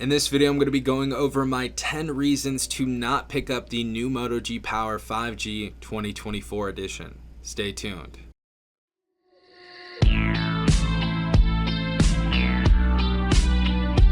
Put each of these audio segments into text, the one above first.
In this video, I'm going to be going over my 10 reasons to not pick up the new Moto G Power 5G 2024 edition. Stay tuned.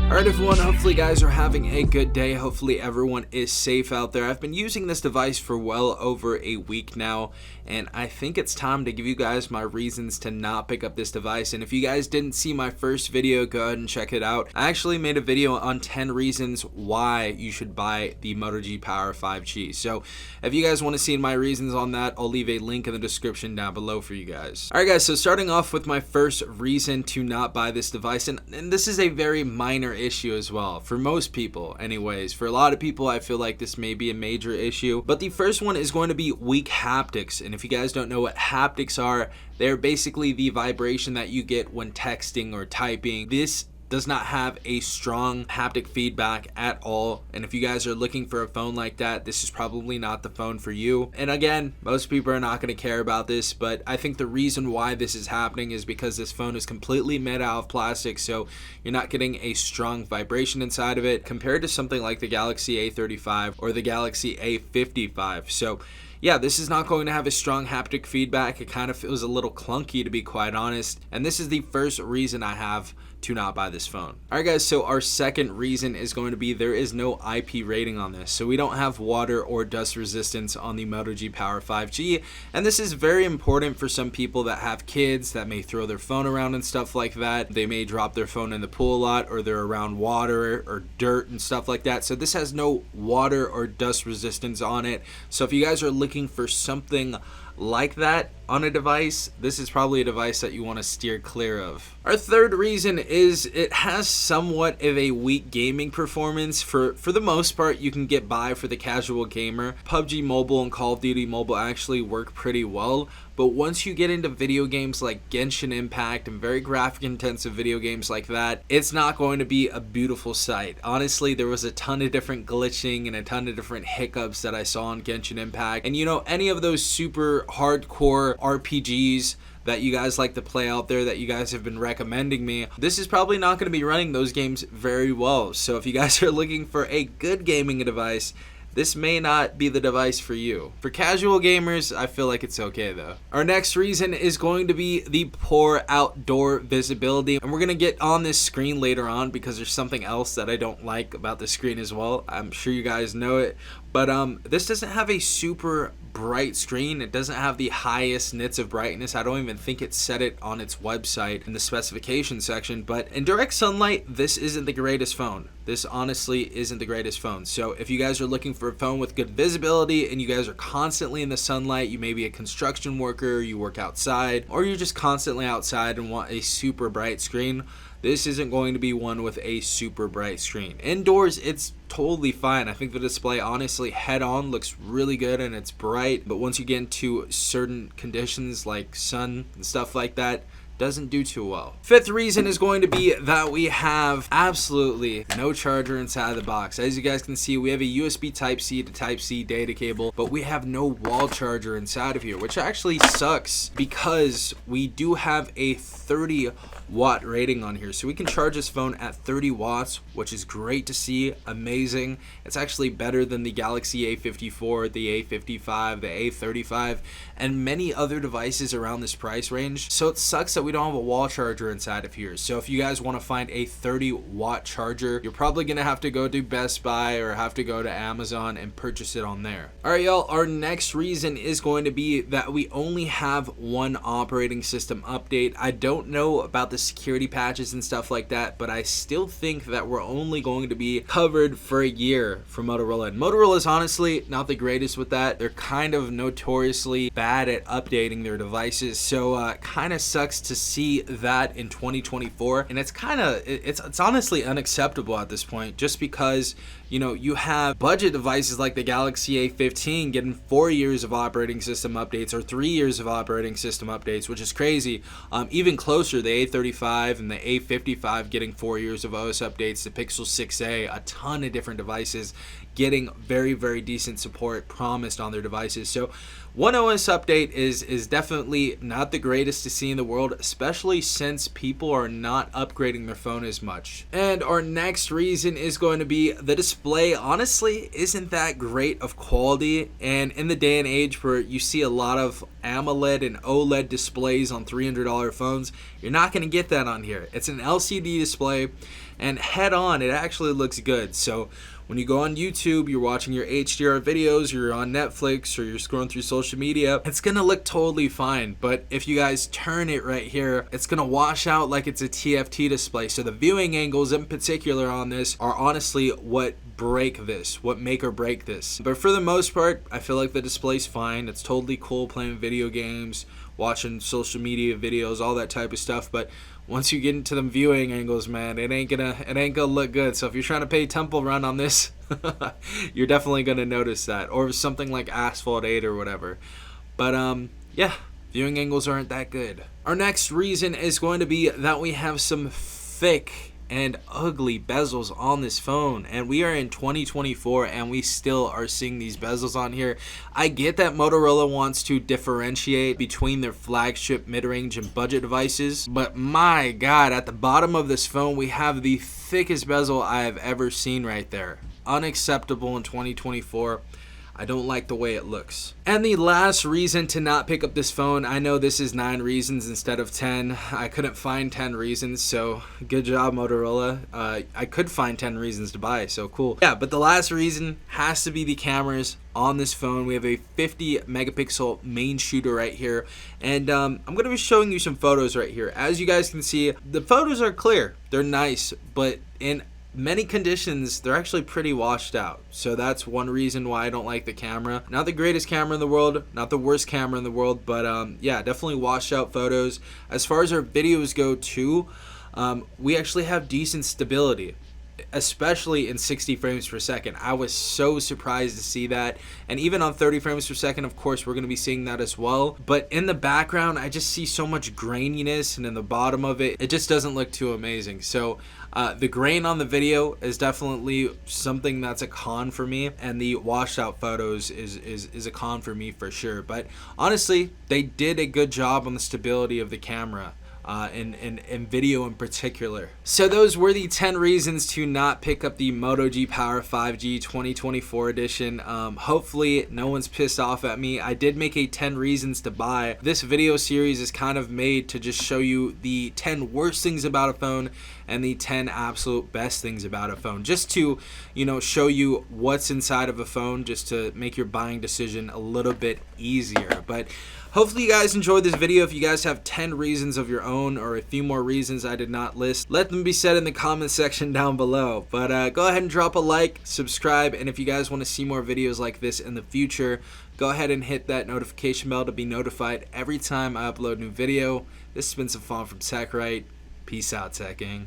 Alright everyone, hopefully you guys are having a good day. Hopefully everyone is safe out there. I've been using this device for well over a week now, and I think it's time to give you guys my reasons to not pick up this device. And if you guys didn't see my first video, go ahead and check it out. I actually made a video on 10 reasons why you should buy the Moto G Power 5G. So if you guys want to see my reasons on that, I'll leave a link in the description down below for you guys. Alright guys, so starting off with my first reason to not buy this device, and this is a very minor issue as well for most people anyways. For a lot of people, I feel like this may be a major issue, but the first one is going to be weak haptics. And if you guys don't know what haptics are, they're basically the vibration that you get when texting or typing. This does not have a strong haptic feedback at all, and if you guys are looking for a phone like that, this is probably not the phone for you. And again, most people are not going to care about this, but I think the reason why this is happening is because this phone is completely made out of plastic, so you're not getting a strong vibration inside of it compared to something like the Galaxy A35 or the Galaxy A55. So yeah, this is not going to have a strong haptic feedback. It kind of feels a little clunky, to be quite honest, and this is the first reason I have to not buy this phone. Alright guys, so our second reason is going to be there is no IP rating on this. So we don't have water or dust resistance on the Moto G Power 5G, and this is very important for some people that have kids that may throw their phone around and stuff like that. They may drop their phone in the pool a lot, or they're around water or dirt and stuff like that. So this has no water or dust resistance on it. So if you guys are looking for something like that on a device, this is probably a device that you want to steer clear of. Our third reason is it has somewhat of a weak gaming performance. For the most part, you can get by for the casual gamer. PUBG Mobile and Call of Duty Mobile actually work pretty well, but once you get into video games like Genshin Impact and very graphic intensive video games like that, it's not going to be a beautiful sight. Honestly, there was a ton of different glitching and a ton of different hiccups that I saw on Genshin Impact, and you know, any of those super hardcore RPGs that you guys like to play out there that you guys have been recommending me, this is probably not going to be running those games very well. So if you guys are looking for a good gaming device, this may not be the device for you. For casual gamers, I feel like it's okay though. Our next reason is going to be the poor outdoor visibility. And we're gonna get on this screen later on because there's something else that I don't like about the screen as well. I'm sure you guys know it. But this doesn't have a super bright screen. It doesn't have the highest nits of brightness. I don't even think it set it on its website in the specification section. But in direct sunlight, this isn't the greatest phone. This honestly isn't the greatest phone. So if you guys are looking for a phone with good visibility and you guys are constantly in the sunlight, you may be a construction worker, you work outside, or you're just constantly outside and want a super bright screen, this isn't going to be one with a super bright screen. Indoors, it's totally fine. I think the display, honestly, head-on looks really good and it's bright, but once you get into certain conditions like sun and stuff like that, doesn't do too well. Fifth reason is going to be that we have absolutely no charger inside the box. As you guys can see, we have a USB Type-C to Type-C data cable, but we have no wall charger inside of here, which actually sucks because we do have a 30-watt rating on here. So we can charge this phone at 30 watts, which is great to see, amazing. It's actually better than the Galaxy A54, the A55, the A35, and many other devices around this price range. So it sucks that we don't have a wall charger inside of here. So if you guys want to find a 30-watt charger, you're probably gonna have to go to Best Buy or have to go to Amazon and purchase it on there. Alright y'all, our next reason is going to be that we only have one operating system update. I don't know about the security patches and stuff like that, but I still think that we're only going to be covered for a year for Motorola. And Motorola is honestly not the greatest with that. They're kind of notoriously bad at updating their devices, so kind of sucks to see that in 2024, and it's honestly unacceptable at this point, just because you know, you have budget devices like the Galaxy A15 getting 4 years of operating system updates or 3 years of operating system updates, which is crazy. Even closer, the A35 and the A55 getting 4 years of OS updates, the Pixel 6a, a ton of different devices getting very, very decent support promised on their devices. So One OS update is definitely not the greatest to see in the world, especially since people are not upgrading their phone as much. And our next reason is going to be the display honestly isn't that great of quality, and in the day and age where you see a lot of AMOLED and OLED displays on $300 phones, you're not going to get that on here. It's an LCD display, and head on it actually looks good. So when you go on YouTube, you're watching your HDR videos, you're on Netflix, or you're scrolling through social media, it's gonna look totally fine. But if you guys turn it right here, it's gonna wash out like it's a TFT display. So the viewing angles in particular on this are honestly what make or break this. But for the most part, I feel like the display's fine. It's totally cool playing video games, watching social media videos, all that type of stuff. But once you get into them viewing angles, man, it ain't gonna look good. So if you're trying to pay Temple Run on this, you're definitely gonna notice that, or something like Asphalt 8 or whatever. But yeah, viewing angles aren't that good. Our next reason is going to be that we have some thick and ugly bezels on this phone, and we are in 2024 and we still are seeing these bezels on here. I get that Motorola wants to differentiate between their flagship, mid-range, and budget devices, but my god, at the bottom of this phone we have the thickest bezel I have ever seen right there. Unacceptable in 2024. I don't like the way it looks. And the last reason to not pick up this phone, I know this is 9 reasons instead of 10. I couldn't find 10 reasons, so good job, Motorola. I could find 10 reasons to buy, so cool. Yeah, but the last reason has to be the cameras on this phone. We have a 50 megapixel main shooter right here, and I'm going to be showing you some photos right here. As you guys can see, the photos are clear. They're nice, but in many conditions they're actually pretty washed out. So that's one reason why I don't like the camera. Not the greatest camera in the world, not the worst camera in the world, but yeah, definitely washed out photos. As far as our videos go too, we actually have decent stability, especially in 60 frames per second. I was so surprised to see that. And even on 30 frames per second, of course, we're going to be seeing that as well. But in the background, I just see so much graininess, and in the bottom of it, it just doesn't look too amazing. So the grain on the video is definitely something that's a con for me, and the washed out photos is a con for me for sure. But honestly, they did a good job on the stability of the camera. In video in particular. So those were the 10 reasons to not pick up the Moto G Power 5G 2024 edition. Hopefully no one's pissed off at me. I did make a 10 reasons to buy. This video series is kind of made to just show you the 10 worst things about a phone and the 10 absolute best things about a phone, just to, you know, show you what's inside of a phone, just to make your buying decision a little bit easier. But hopefully you guys enjoyed this video. If you guys have 10 reasons of your own, or a few more reasons I did not list, let them be said in the comment section down below. But go ahead and drop a like, subscribe, and if you guys want to see more videos like this in the future, go ahead and hit that notification bell to be notified every time I upload a new video. This has been some fun from TechRight. Peace out, Tech Gang.